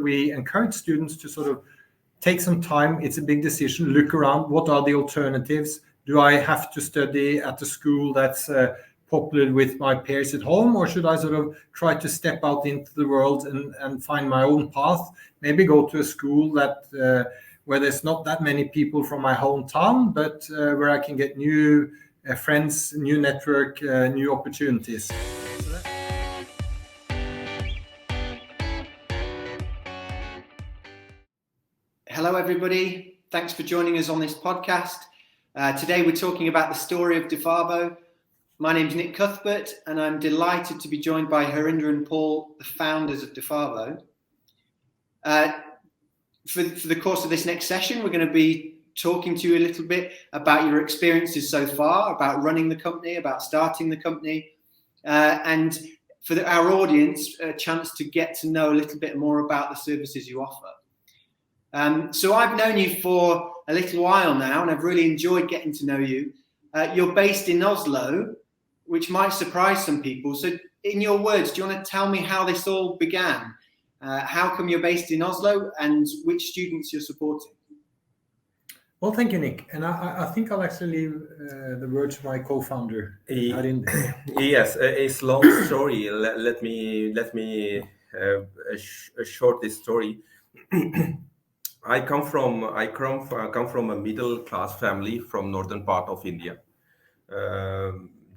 we encourage students to sort of take some time. It's a big decision. Look around. What are the alternatives? Do I have to study at a school that's popular with my peers at home, or should I sort of try to step out into the world and find my own path? Maybe go to a school that where there's not that many people from my hometown, but where I can get new friends, new network, new opportunities. Hello, everybody. Thanks for joining us on this podcast. Today, we're talking about the story of Dfavo. My name's Nick Cuthbert, and I'm delighted to be joined by Harinder and Paul, the founders of Dfavo. For the course of this next session, we're going to be talking to you a little bit about your experiences so far, about running the company, about starting the company, and for our audience, a chance to get to know a little bit more about the services you offer. So I've known you for a little while now, and I've really enjoyed getting to know you. You're based in Oslo, which might surprise some people. So in your words, do you want to tell me how this all began? How come you're based in Oslo, and which students you're supporting? Well, thank you, Nick. And I think I'll actually leave the word to my co-founder, Harinder. Yes, it's a long story. Let me short this story. I come from a middle class family from northern part of India.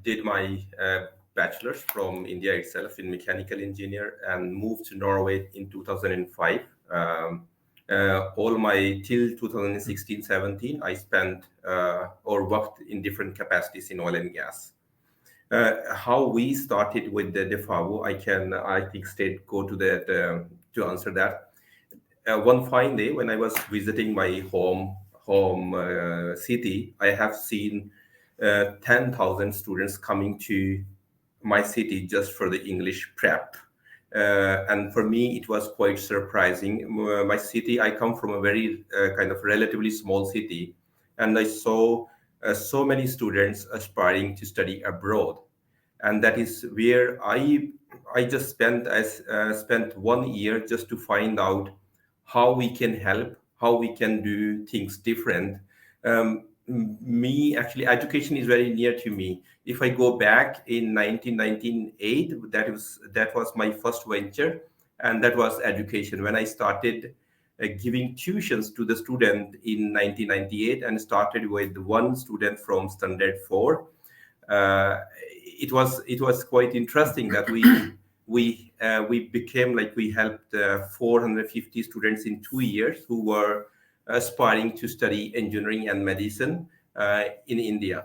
Did my bachelor's from India itself in mechanical engineer and moved to Norway in 2005. All my till 2016-17, I spent or worked in different capacities in oil and gas. How we started with the Dfavo, I think go to that to answer that. One fine day when I was visiting my home city, I have seen 10,000 students coming to my city just for the English prep. And for me, it was quite surprising. My city, I come from a very kind of relatively small city, and I saw so many students aspiring to study abroad. And that is where I just spent 1 year just to find out how we can help, how we can do things different. Actually, education is very near to me. If I go back in 1998, that was my first venture, and that was education. When I started giving tuitions to the student in 1998 and started with one student from standard 4, it was quite interesting that we became like we helped 450 students in 2 years who were aspiring to study engineering and medicine in India.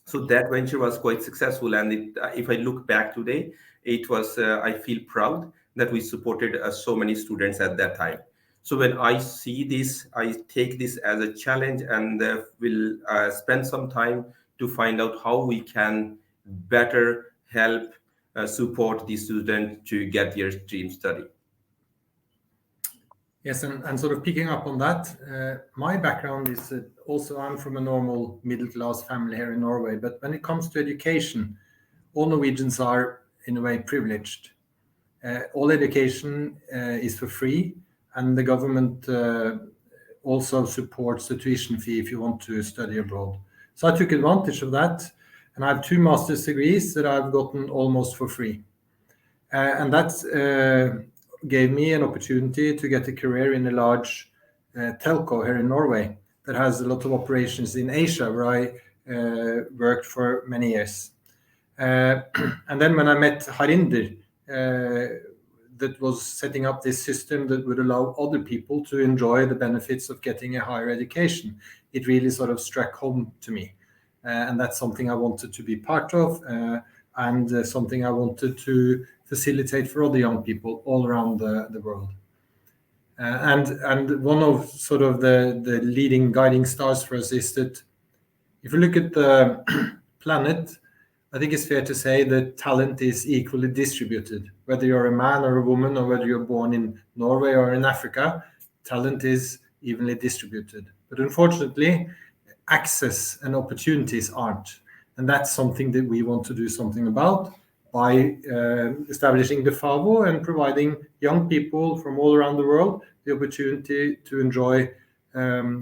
So that venture was quite successful, and if I look back today, it was I feel proud that we supported so many students at that time. So when I see this, I take this as a challenge, and will spend some time to find out how we can better help support the student to get their dream study. Yes, and sort of picking up on that, my background is that also I'm from a normal middle-class family here in Norway, but when it comes to education, all Norwegians are in a way privileged. All education is for free, and the government also supports the tuition fee if you want to study abroad. So I took advantage of that, and I have 2 master's degrees that I've gotten almost for free. And that gave me an opportunity to get a career in a large telco here in Norway that has a lot of operations in Asia, where I worked for many years. And then when I met Harinder, that was setting up this system that would allow other people to enjoy the benefits of getting a higher education, it really sort of struck home to me. And that's something I wanted to be part of, and something I wanted to facilitate for other young people all around the world. And one of sort of the leading guiding stars for us is that if you look at the planet, I think it's fair to say that talent is equally distributed. Whether you're a man or a woman, or whether you're born in Norway or in Africa, talent is evenly distributed. But unfortunately, access and opportunities aren't. And that's something that we want to do something about. by establishing Dfavo and providing young people from all around the world the opportunity to enjoy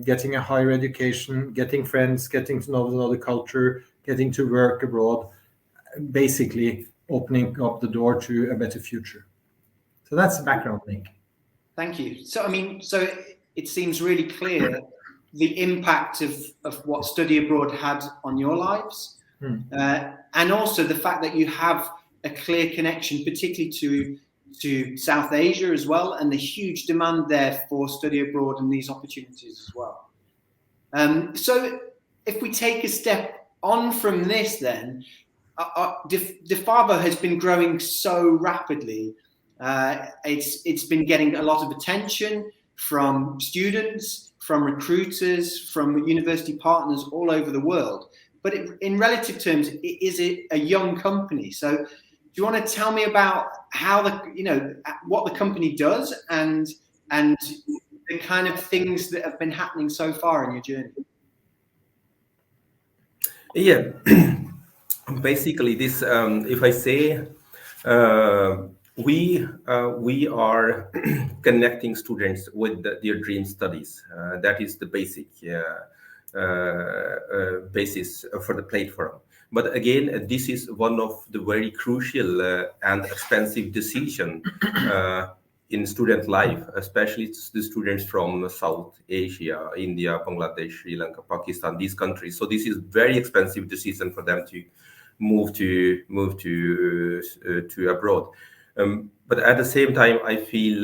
getting a higher education, getting friends, getting to know another culture, getting to work abroad, basically opening up the door to a better future. So that's the background, Nick. Thank you. So, I mean, so it seems really clear the impact of what study abroad had on your lives, and also the fact that you have a clear connection, particularly to South Asia as well, and the huge demand there for study abroad and these opportunities as well. So if we take a step on from this, then Dfavo has been growing so rapidly. It's been getting a lot of attention from students, from recruiters, from university partners all over the world. But in relative terms, is it a young company? So do you want to tell me about how what the company does and the kind of things that have been happening so far in your journey? Yeah, basically this, if I say, we are connecting students with their dream studies. That is the basic basis for the platform. But again, this is one of the very crucial and expensive decision in student life, especially the students from South Asia, India, Bangladesh, Sri Lanka, Pakistan, these countries. So this is very expensive decision for them to move to abroad. But at the same time, I feel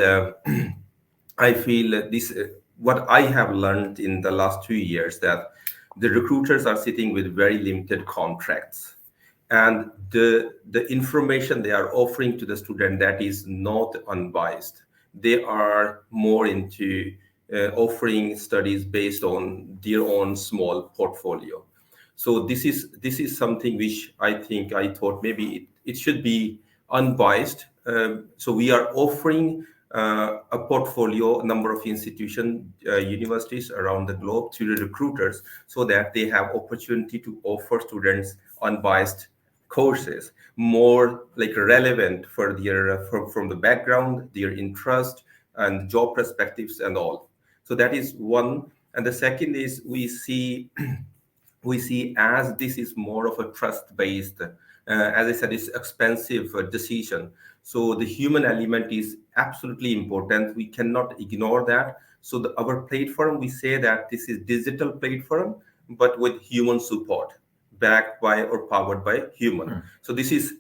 this. What I have learned in the last 2 years, that the recruiters are sitting with very limited contracts, and the information they are offering to the student, that is not unbiased. They are more into offering studies based on their own small portfolio. So this is something which I thought maybe it should be unbiased. So we are offering a portfolio, a number of institutions, universities around the globe to the recruiters, so that they have opportunity to offer students unbiased courses, more like relevant for their from the background, their interest, and job perspectives and all. So that is one. And the second is we see as this is more of a trust-based, as I said, it's expensive decision. So the human element is absolutely important. We cannot ignore that. So our platform, we say that this is digital platform, but with human support, backed by or powered by human. So this is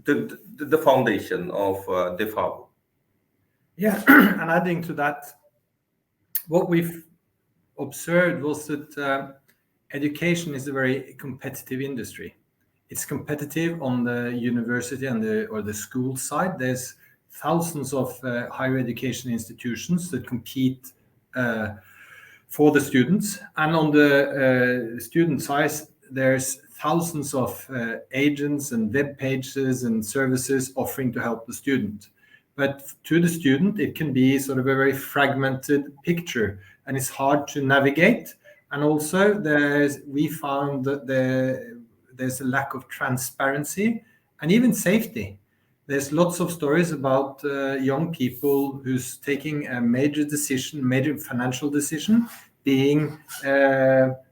the foundation of Dfavo. Yeah, and adding to that, what we've observed was that education is a very competitive industry. It's competitive on the university and the school side. There's thousands of higher education institutions that compete for the students, and on the student side, there's thousands of agents and web pages and services offering to help the student. But to the student, it can be sort of a very fragmented picture, and it's hard to navigate. And also, we found that there's a lack of transparency and even safety. There's lots of stories about young people who's taking a major financial decision, being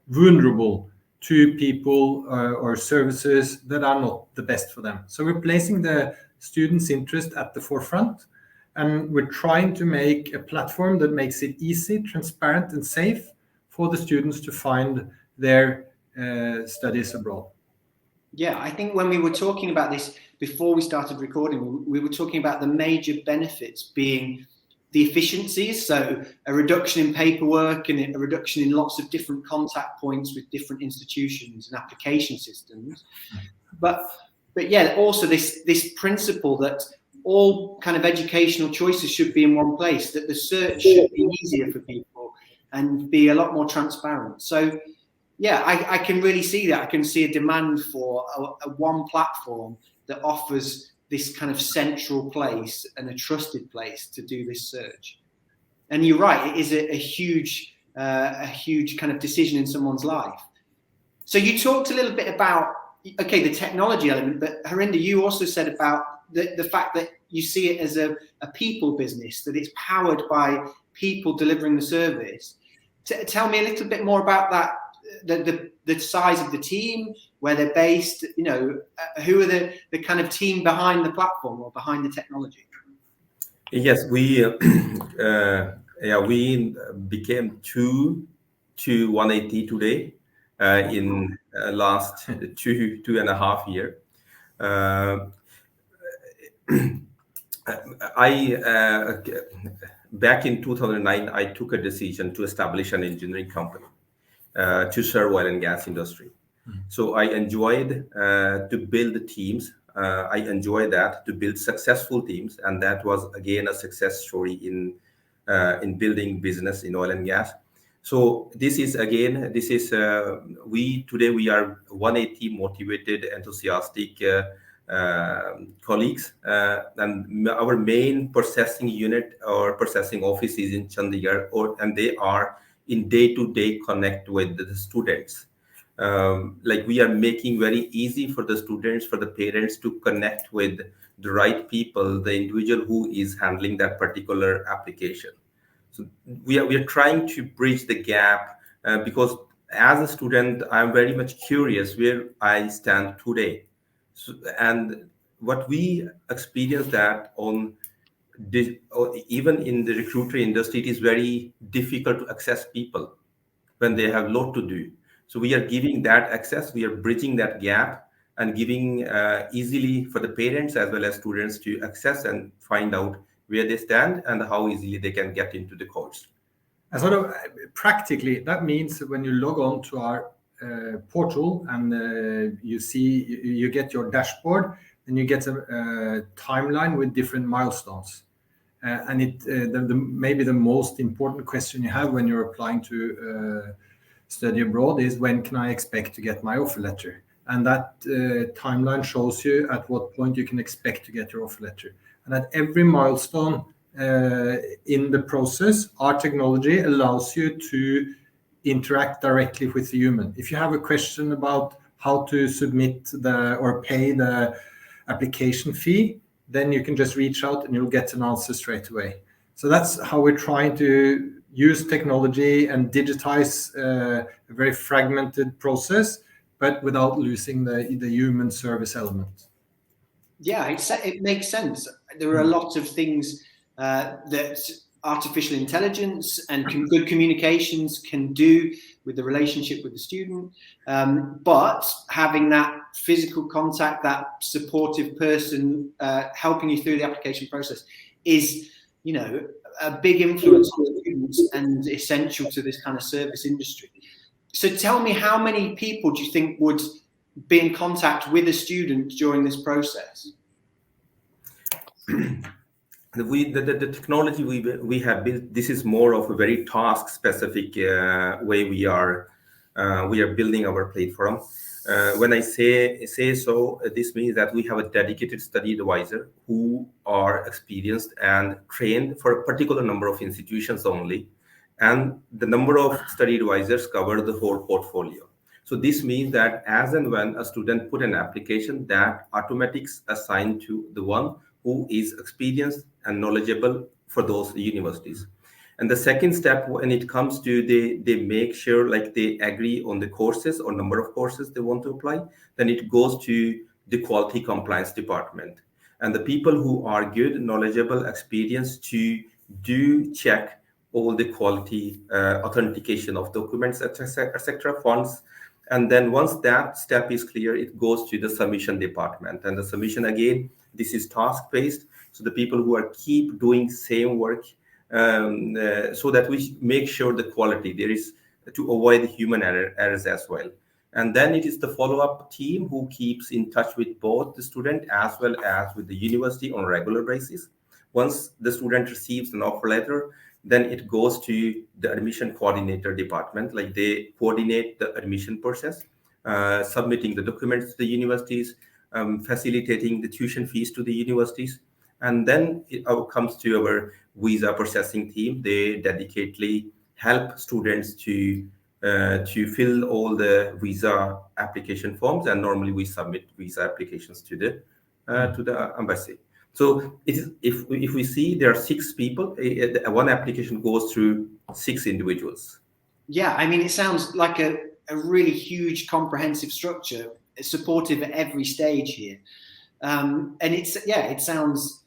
vulnerable to people or services that are not the best for them. So we're placing the students' interest at the forefront, and we're trying to make a platform that makes it easy, transparent, and safe for the students to find their studies abroad. Yeah, I think when we were talking about this before we started recording, we were talking about the major benefits being the efficiencies, so a reduction in paperwork and a reduction in lots of different contact points with different institutions and application systems. But yeah, also this principle that all kind of educational choices should be in one place, that the search should be easier for people and be a lot more transparent. So yeah, I can really see that. I can see a demand for a one platform that offers this kind of central place and a trusted place to do this search. And you're right, it is a huge kind of decision in someone's life. So you talked a little bit about, okay, the technology element, but Harinder, you also said about the fact that you see it as a people business, that it's powered by people delivering the service. Tell me a little bit more about that, the size of the team, where they're based, who are the kind of team behind the platform or behind the technology? Yes, we became 180 today in last 2.5 years. Back in 2009, I took a decision to establish an engineering company to serve oil and gas industry. So I enjoyed to build teams. I enjoy that, to build successful teams, and that was again a success story in building business in oil and gas. So we are 180 motivated, enthusiastic colleagues, and our main processing unit or processing office is in Chandigarh, and they are in day-to-day connect with the students. Like we are making very easy for the students, for the parents to connect with the right people, the individual who is handling that particular application. So we are trying to bridge the gap because as a student, I'm very much curious where I stand today. So, and what we experience that even in the recruiter industry, it is very difficult to access people when they have a lot to do. So we are giving that access, we are bridging that gap and giving easily for the parents as well as students to access and find out where they stand and how easily they can get into the course. And sort of practically, that means when you log on to our portal and you get your dashboard, then you get a timeline with different milestones. And maybe the most important question you have when you're applying to study abroad is, when can I expect to get my offer letter? And that timeline shows you at what point you can expect to get your offer letter. And at every milestone in the process, our technology allows you to interact directly with the human. If you have a question about how to submit or pay the application fee, then you can just reach out and you'll get an answer straight away. So that's how we're trying to use technology and digitize a very fragmented process, but without losing the human service element. Yeah, it makes sense. There are a lot of things that artificial intelligence and good communications can do with the relationship with the student, but having that physical contact, that supportive person helping you through the application process is, a big influence on students and essential to this kind of service industry. So tell me, how many people do you think would be in contact with a student during this process? The technology we have built, this is more of a very task specific way we are building our platform. When I say so, this means that we have a dedicated study advisor who are experienced and trained for a particular number of institutions only, and the number of study advisors cover the whole portfolio. So this means that as and when a student put an application, that automatics assigned to the one who is experienced and knowledgeable for those universities. And the second step, when it comes to they make sure like they agree on the courses or number of courses they want to apply, then it goes to the quality compliance department. And the people who are good, knowledgeable, experienced to do check all the quality authentication of documents, etc. funds. And then once that step is clear, it goes to the submission department. And the submission, again, this is task-based. So the people who are keep doing same work, so that we make sure the quality there is, to avoid human errors as well. And then it is the follow-up team who keeps in touch with both the student as well as with the university on a regular basis. Once the student receives an offer letter, then it goes to the admission coordinator department, like they coordinate the admission process, submitting the documents to the universities, facilitating the tuition fees to the universities. And then it comes to our visa processing team. They dedicatedly help students to to fill all the visa application forms, and normally we submit visa applications to the embassy. So if we see there are 6 people, one application goes through 6 individuals. Yeah, I mean, it sounds like a really huge, comprehensive structure, supportive at every stage here. And it sounds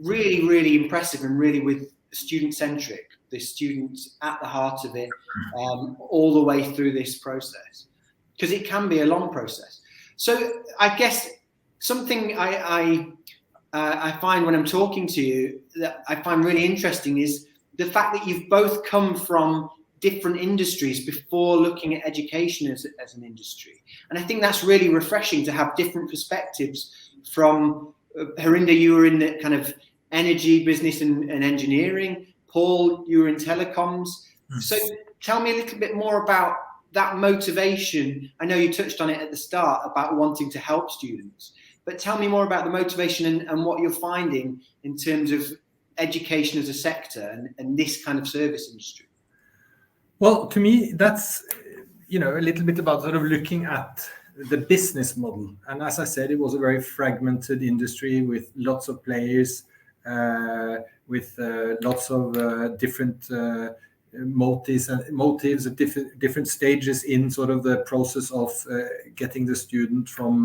really, really impressive, and really with student-centric, the students at the heart of it, all the way through this process, because it can be a long process. So I guess something I find when I'm talking to you that I find really interesting is the fact that you've both come from different industries before looking at education as an industry. And I think that's really refreshing to have different perspectives from Harinder, you were in the kind of energy business and engineering. Paul, you were in telecoms. So tell me a little bit more about that motivation. I know you touched on it at the start about wanting to help students, but tell me more about the motivation and what you're finding in terms of education as a sector and this kind of service industry. Well, to me, that's, a little bit about sort of looking at the business model. And as I said, it was a very fragmented industry with lots of players, with lots of different motives at different stages in sort of the process of getting the student from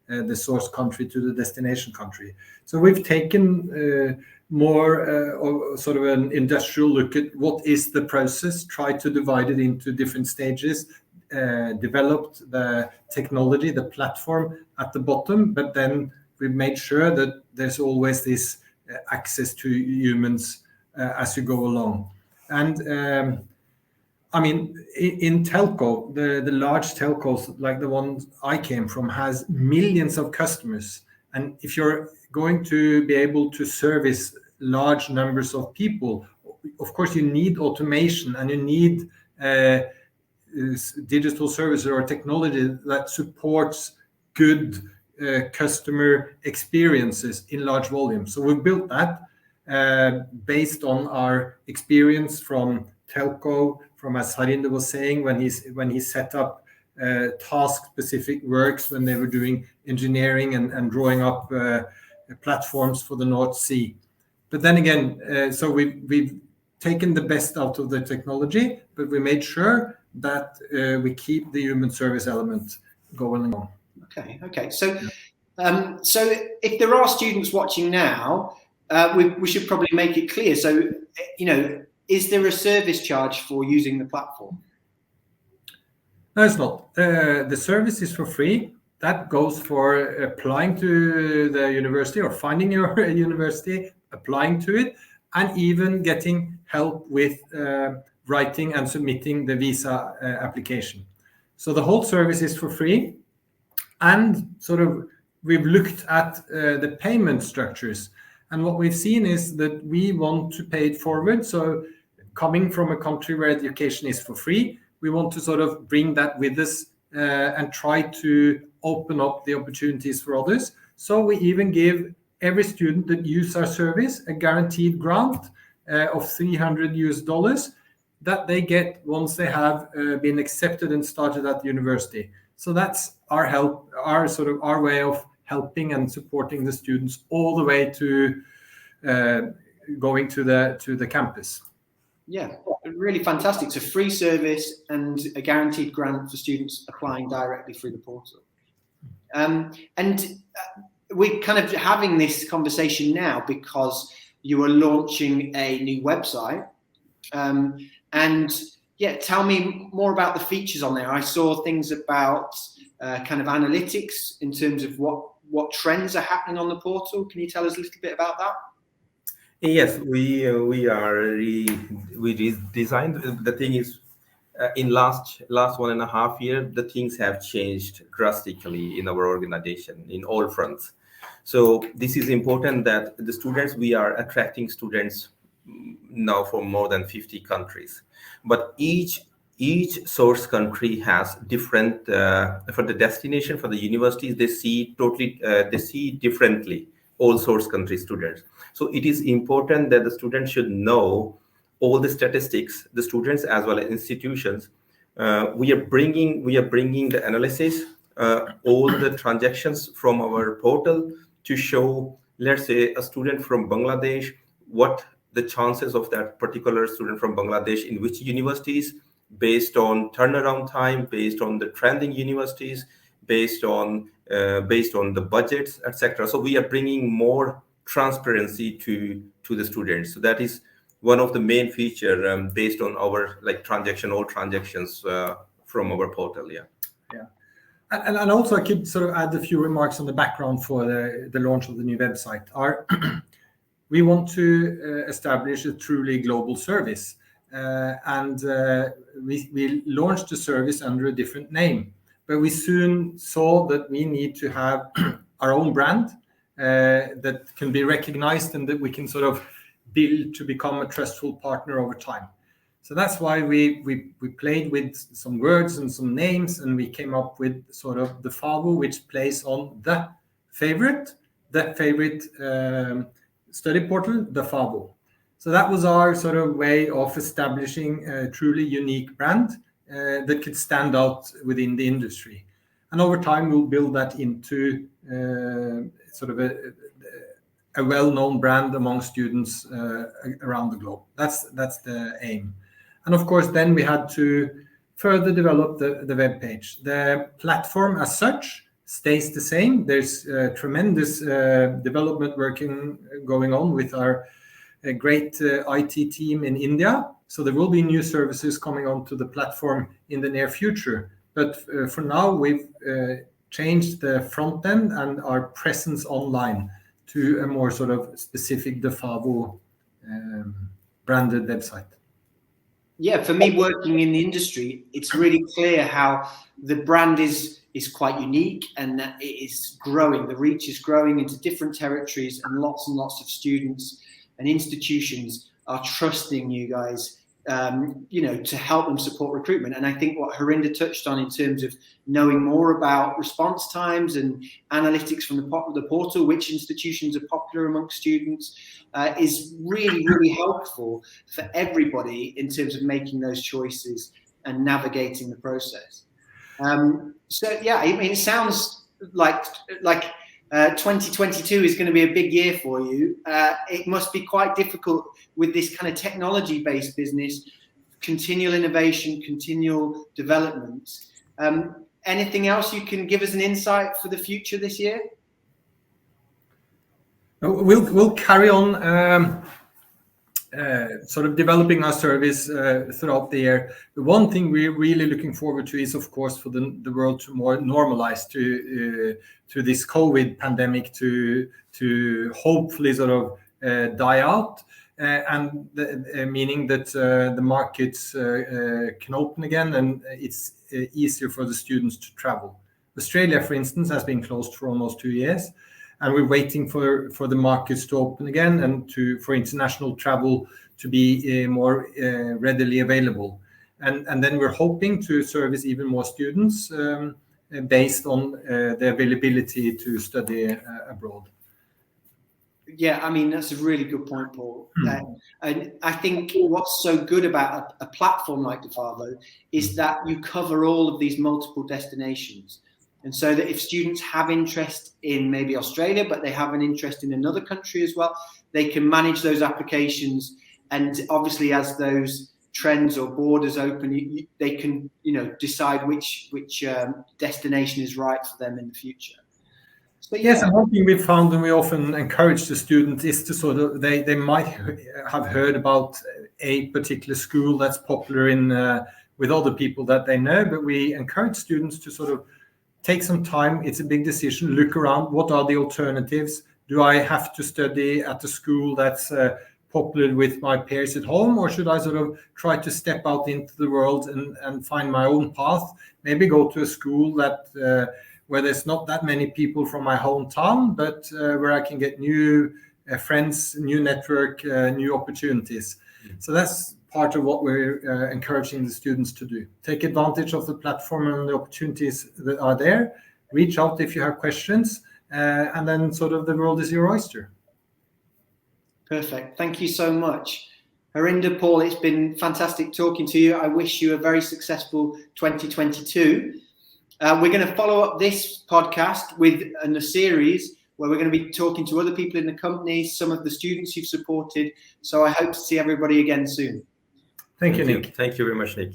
the source country to the destination country. So we've taken more of sort of an industrial look at what is the process, try to divide it into different stages, developed the technology, the platform at the bottom, but then we've made sure that there's always this access to humans as you go along. And I mean, in telco, the large telcos, like the ones I came from, has millions of customers. And if you're going to be able to service large numbers of people, of course, you need automation and you need digital services or technology that supports good customer experiences in large volumes. So we built that based on our experience from telco, from, as Harinder was saying, when he set up task-specific works when they were doing engineering and drawing up platforms for the North Sea. But then again, so we've taken the best out of the technology, but we made sure that we keep the human service element going on. Okay. So, so if there are students watching now, we should probably make it clear. So, is there a service charge for using the platform? No, it's not. The service is for free. That goes for applying to the university or finding your university, applying to it, and even getting help with writing and submitting the visa application. So the whole service is for free. And sort of we've looked at the payment structures. And what we've seen is that we want to pay it forward. So coming from a country where education is for free, we want to sort of bring that with us and try to open up the opportunities for others. So we even give every student that use our service a guaranteed grant of $300 that they get once they have been accepted and started at the university. So that's our help, our way of helping and supporting the students all the way to going to the campus. Yeah, really fantastic. It's a free service and a guaranteed grant for students applying directly through the portal. And we're kind of having this conversation now because you are launching a new website. And yeah, tell me more about the features on there. I saw things about kind of analytics in terms of what trends are happening on the portal. Can you tell us a little bit about that? Yes, we redesigned. The thing is, in last 1.5 years, the things have changed drastically in our organization in all fronts. So this is important that the students, we are attracting students now from more than 50 countries, but each source country has different for the destination, for the universities, they see differently all source country students. So it is important that the students should know all the statistics, the students as well as institutions, we are bringing the analysis, all the transactions from our portal to show, let's say, a student from Bangladesh, what the chances of that particular student from Bangladesh in which universities, based on turnaround time, based on the trending universities, based on the budgets, etc. So we are bringing more transparency to the students. So that is one of the main feature based on our all transactions from our portal. Yeah. And also I could sort of add a few remarks on the background for the launch of the new website. We want to establish a truly global service, and we launched the service under a different name, but we soon saw that we need to have our own brand that can be recognized and that we can sort of build to become a trustful partner over time. So that's why we played with some words and some names, and we came up with sort of Dfavo, which plays on the favorite study portal, Dfavo. So that was our sort of way of establishing a truly unique brand that could stand out within the industry. And over time, we'll build that into sort of a well-known brand among students around the globe. That's the aim. And of course, then we had to further develop the web page. The platform as such stays the same. There's tremendous development going on with our great IT team in India. So there will be new services coming onto the platform in the near future. But for now, we've changed the front end and our presence online to a more sort of specific Dfavo branded website. Yeah, for me working in the industry, it's really clear how the brand is quite unique and that it is growing. The reach is growing into different territories, and lots of students and institutions are trusting you guys, to help them support recruitment. And I think what Harinder touched on in terms of knowing more about response times and analytics from the portal, which institutions are popular amongst students, is really, really helpful for everybody in terms of making those choices and navigating the process. So yeah, I mean, it sounds like 2022 is going to be a big year for you. It must be quite difficult with this kind of technology-based business, continual innovation, continual development. Anything else you can give us an insight for the future this year? We'll carry on sort of developing our service throughout the year. The one thing we're really looking forward to is, of course, for the world to more normalize to this COVID pandemic to hopefully sort of die out, and meaning that the markets can open again and it's easier for the students to travel. Australia, for instance, has been closed for almost 2 years. And we're waiting for the markets to open again and for international travel to be more readily available. And then we're hoping to service even more students based on the availability to study abroad. Yeah, I mean, that's a really good point, Paul. And I think what's so good about a platform like Dfavo is that you cover all of these multiple destinations. And so that if students have interest in maybe Australia, but they have an interest in another country as well, they can manage those applications. And obviously, as those trends or borders open, they can, decide which destination is right for them in the future. So, yes, and one thing we found, and we often encourage the students, is to sort of they might have heard about a particular school that's popular with other people that they know, but we encourage students to sort of take some time. It's a big decision. Look around. What are the alternatives? Do I have to study at a school that's popular with my peers at home, or should I sort of try to step out into the world and find my own path? Maybe go to a school that where there's not that many people from my hometown, but where I can get new friends, new network, new opportunities. So that's part of what we're encouraging the students to do. Take advantage of the platform and the opportunities that are there. Reach out if you have questions, and then sort of the world is your oyster. Perfect. Thank you so much. Harinder, Paul, it's been fantastic talking to you. I wish you a very successful 2022. We're going to follow up this podcast with a series where we're going to be talking to other people in the company, some of the students you've supported. So I hope to see everybody again soon. Thank you, Nick. Thank you very much, Nick.